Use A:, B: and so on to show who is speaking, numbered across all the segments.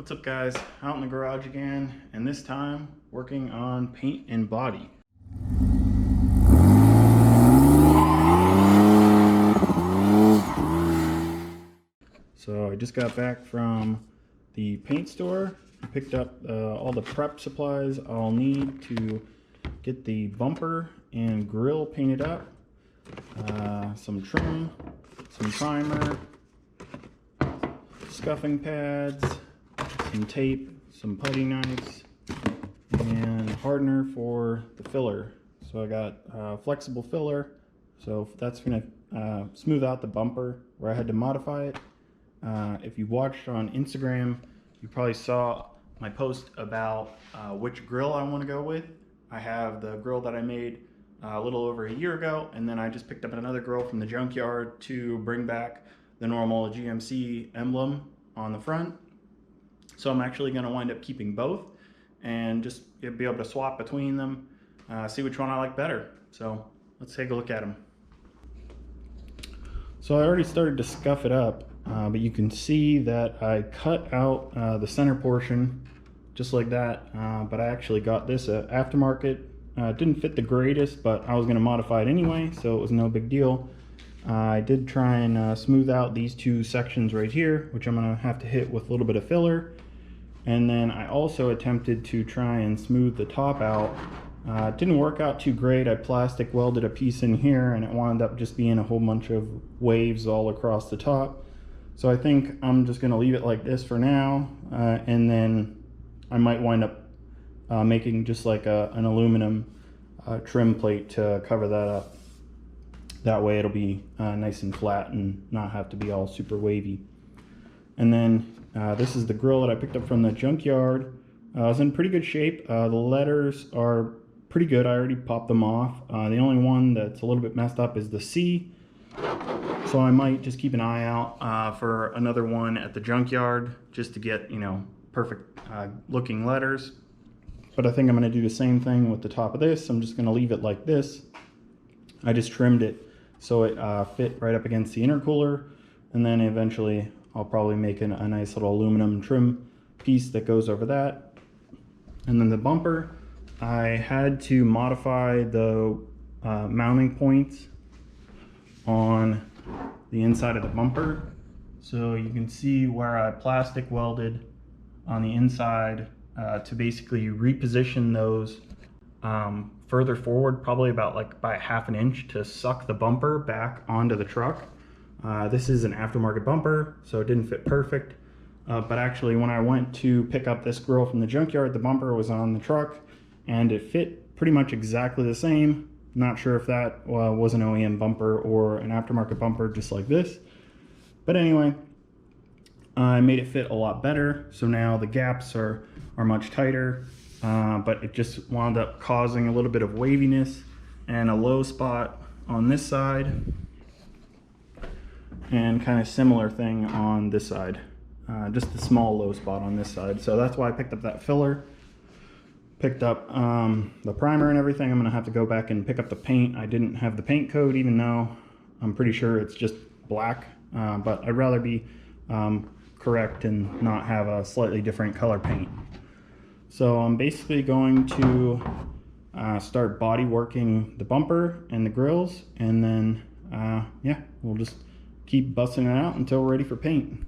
A: What's up guys, out in the garage again, and this time working on paint and body. So I just got back from the paint store. I picked up all the prep supplies I'll need to get the bumper and grille painted up. Some trim, some primer, scuffing pads, some tape, some putty knives, and hardener for the filler. So I got flexible filler, so that's going to smooth out the bumper where I had to modify it. If you watched on Instagram, you probably saw my post about which grill I want to go with. I have the grill that I made a little over a year ago, and then I just picked up another grill from the junkyard to bring back the normal GMC emblem on the front. So I'm actually going to wind up keeping both and just be able to swap between them, see which one I like better. So let's take a look at them. So I already started to scuff it up, but you can see that I cut out the center portion just like that, but I actually got this aftermarket. It didn't fit the greatest, but I was going to modify it anyway, so it was no big deal. I did try and smooth out these two sections right here, which I'm going to have to hit with a little bit of filler. And then I also attempted to try and smooth the top out. It didn't work out too great. I plastic welded a piece in here and it wound up just being a whole bunch of waves all across the top. So I think I'm just going to leave it like this for now, and then I might wind up making just like an aluminum trim plate to cover that up. That way it'll be nice and flat and not have to be all super wavy. And then this is the grill that I picked up from the junkyard. It was in pretty good shape. The letters are pretty good. I already popped them off. The only one that's a little bit messed up is the C. So I might just keep an eye out for another one at the junkyard just to get, perfect looking letters. But I think I'm going to do the same thing with the top of this. I'm just going to leave it like this. I just trimmed it so it fit right up against the intercooler, and then eventually I'll probably make a nice little aluminum trim piece that goes over that. And then the bumper, I had to modify the mounting points on the inside of the bumper. So you can see where I plastic welded on the inside to basically reposition those further forward, probably about by half an inch, to suck the bumper back onto the truck. This is an aftermarket bumper, so it didn't fit perfect. But actually, when I went to pick up this grill from the junkyard, the bumper was on the truck and it fit pretty much exactly the same. Not sure if that was an OEM bumper or an aftermarket bumper just like this. But anyway, I made it fit a lot better. So now the gaps are much tighter, but it just wound up causing a little bit of waviness and a low spot on this side, and kind of similar thing on this side, just a small low spot on this side. So that's why I picked up that filler, picked up the primer and everything. I'm gonna have to go back and pick up the paint. I didn't have the paint code, even though I'm pretty sure it's just black, but I'd rather be correct and not have a slightly different color paint. So I'm basically going to start body working the bumper and the grills, and then yeah, we'll just keep busting it out until we're ready for paint.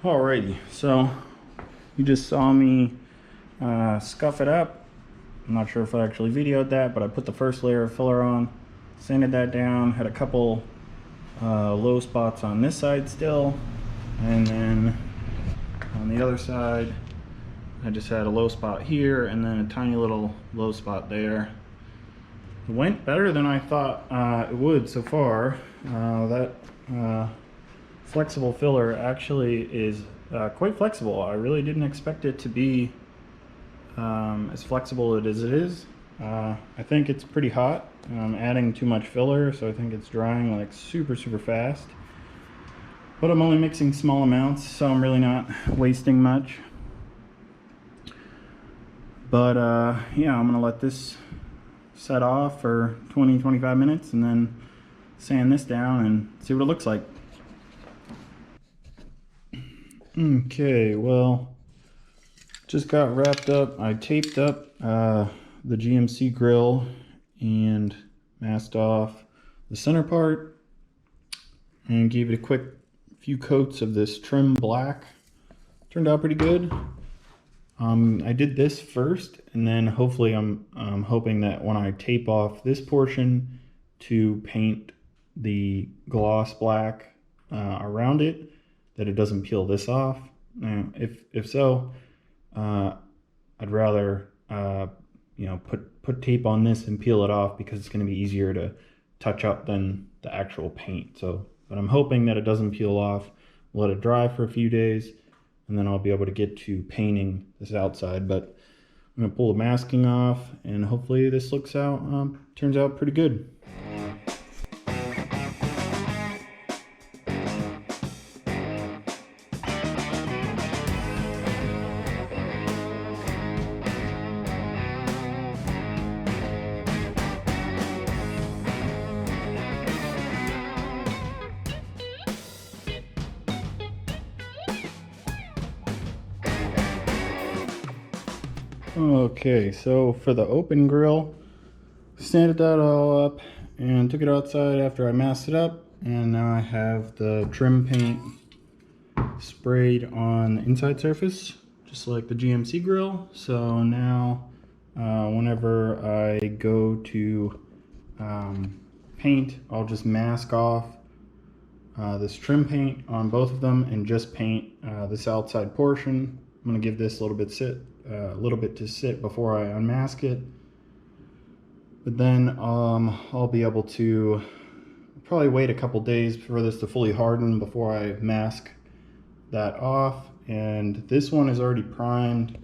A: Alrighty, so you just saw me scuff it up. I'm not sure if I actually videoed that, but I put the first layer of filler on, sanded that down, had a couple low spots on this side still, and then on the other side I just had a low spot here and then a tiny little low spot there. It went better than I thought it would so far. That flexible filler actually is quite flexible. I really didn't expect it to be as flexible as it is. I think it's pretty hot. I'm adding too much filler, so I think it's drying like super fast. But I'm only mixing small amounts, so I'm really not wasting much. But yeah, I'm gonna let this set off for 20-25 minutes and then sand this down and see what it looks like. Okay, well, just got wrapped up. I taped up the GMC grill and masked off the center part and gave it a quick few coats of this trim black. Turned out pretty good. I did this first, and then hopefully I'm hoping that when I tape off this portion to paint the gloss black around it, that it doesn't peel this off. If so, I'd rather you know, put tape on this and peel it off, because it's going to be easier to touch up than the actual paint. So, but I'm hoping that it doesn't peel off. Let it dry for a few days, and then I'll be able to get to painting this outside. But I'm gonna pull the masking off, and hopefully this turns out pretty good. Okay, so for the open grill, sanded that all up and took it outside after I masked it up, and now I have the trim paint sprayed on the inside surface, just like the GMC grill. So now whenever I go to paint, I'll just mask off this trim paint on both of them and just paint this outside portion. I'm going to give this a little bit to sit before I unmask it. But then I'll be able to probably wait a couple days for this to fully harden before I mask that off. And this one is already primed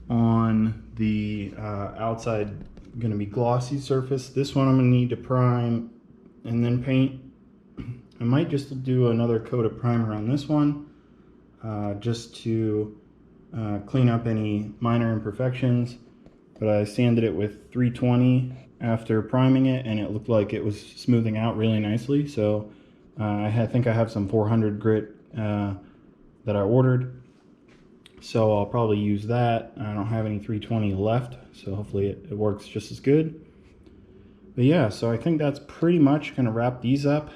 A: on the outside, going to be glossy surface. This one I'm going to need to prime and then paint. I might just do another coat of primer on this one just to clean up any minor imperfections. But I sanded it with 320 after priming it, and it looked like it was smoothing out really nicely. So I think I have some 400 grit that I ordered, so I'll probably use that. I don't have any 320 left, so hopefully it works just as good. But yeah, so I think that's pretty much gonna wrap these up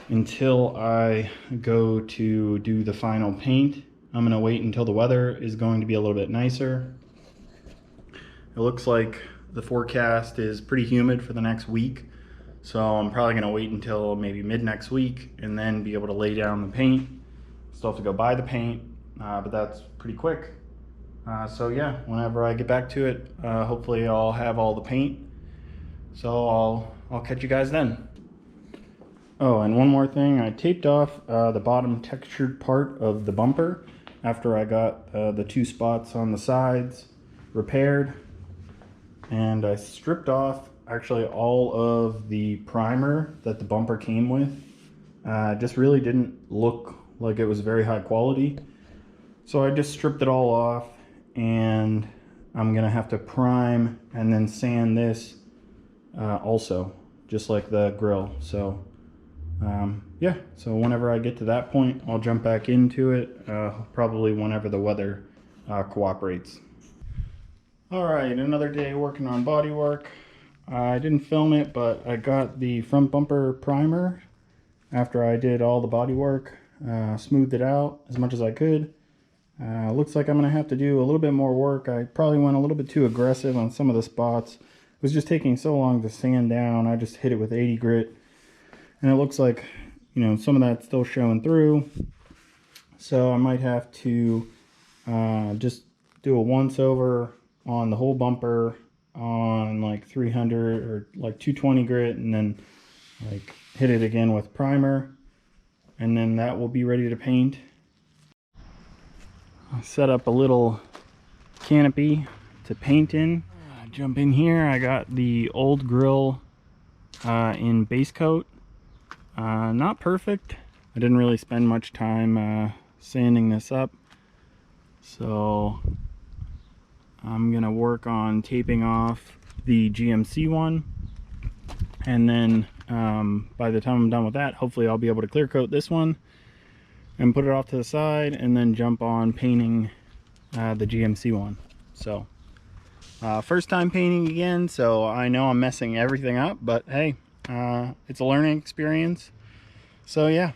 A: until I go to do the final paint. I'm gonna wait until the weather is going to be a little bit nicer. It looks like the forecast is pretty humid for the next week, so I'm probably gonna wait until maybe mid next week and then be able to lay down the paint. Still have to go buy the paint, but that's pretty quick. So yeah, whenever I get back to it, hopefully I'll have all the paint. So I'll catch you guys then. Oh, and one more thing, I taped off the bottom textured part of the bumper after I got the two spots on the sides repaired, and I stripped off actually all of the primer that the bumper came with. Just really didn't look like it was very high quality, so I just stripped it all off, and I'm gonna have to prime and then sand this also, just like the grill. So yeah, so whenever I get to that point, I'll jump back into it, probably whenever the weather cooperates. Alright, another day working on Bodywork. I didn't film it, but I got the front bumper primer after I did all the bodywork. smoothed it out as much as I could. Looks like I'm gonna have to do a little bit more work. I probably went a little bit too aggressive on some of the spots. It was just taking so long to sand down. I just hit it with 80 grit, and it looks like, you know, some of that's still showing through. So I might have to just do a once over on the whole bumper on like 300 or like 220 grit, and then like hit it again with primer, and then that will be ready to paint. I set up a little canopy to paint in. Jump in here. I got the old Grille in base coat. Not perfect. I didn't really spend much time sanding this up, so I'm gonna work on taping off the GMC one, and then by the time I'm done with that, hopefully I'll be able to clear coat this one and put it off to the side, and then jump on painting the GMC one. So first time painting again, so I know I'm messing everything up, but hey, it's a learning experience. So yeah,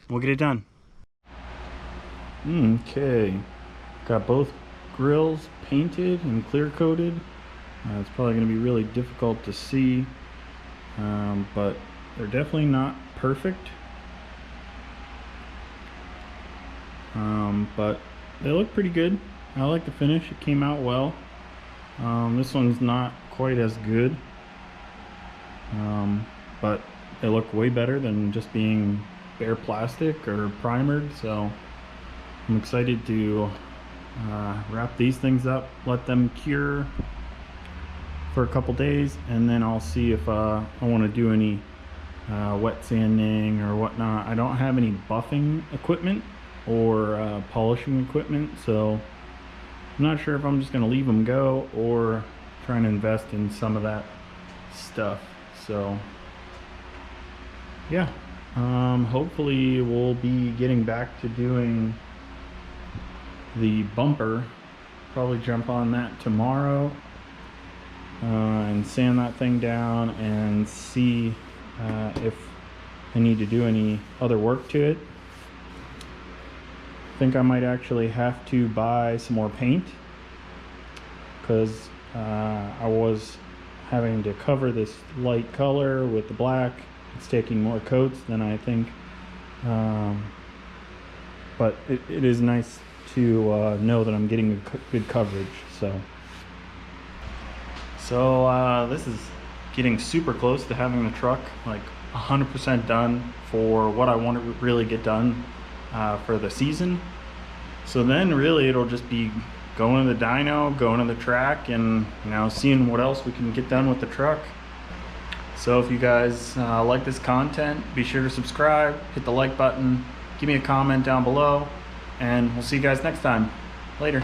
A: we'll get it done. Okay, got both grills painted and clear coated. It's probably going to be really difficult to see, but they're definitely not perfect. But they look pretty good. I like the finish. It came out well. This one's not quite as good, but they look way better than just being bare plastic or primered. So I'm excited to wrap these things up, let them cure for a couple days, and then I'll see if I want to do any wet sanding or whatnot. I don't have any buffing equipment or polishing equipment, so I'm not sure if I'm just going to leave them go or try and invest in some of that stuff. So yeah, hopefully we'll be getting back to doing the bumper. Probably jump on that tomorrow and sand that thing down and see if I need to do any other work to it. I think I might actually have to buy some more paint, because I was having to cover this light color with the black. It's taking more coats than I think, but it is nice to know that I'm getting good coverage. So this is getting super close to having the truck like 100% done for what I want to really get done for the season. So then really it'll just be going to the dyno, going to the track, and you know, seeing what else we can get done with the truck. So if you guys like this content, be sure to subscribe, hit the like button, give me a comment down below, and we'll see you guys next time. Later.